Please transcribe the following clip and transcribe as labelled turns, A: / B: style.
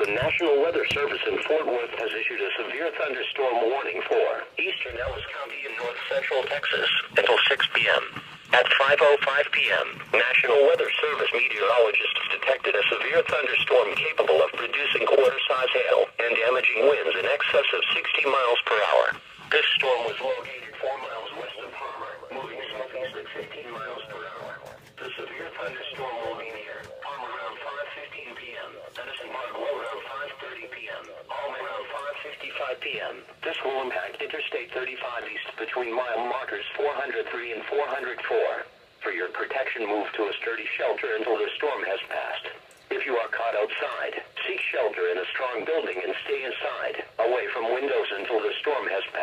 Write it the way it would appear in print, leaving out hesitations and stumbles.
A: The National Weather Service in Fort Worth has issued a severe thunderstorm warning for eastern Ellis County in north central Texas until 6 p.m. At 5:05 p.m., National Weather Service meteorologists detected a severe thunderstorm capable of producing quarter-size hail and damaging winds in excess of 60 miles per hour. This storm was located 4 miles west of Palmer, moving southeast at 15 miles per hour. The severe thunderstorm will be near Palmer around 5:15 p.m., Edison Park Low around 5:30 p.m., Palmer around 5:55 p.m. This will impact Interstate 35 east between mile markers 403 and 404. For your protection, move to a sturdy shelter until the storm has passed. If you are caught outside, seek shelter in a strong building and stay inside, away from windows until the storm has passed.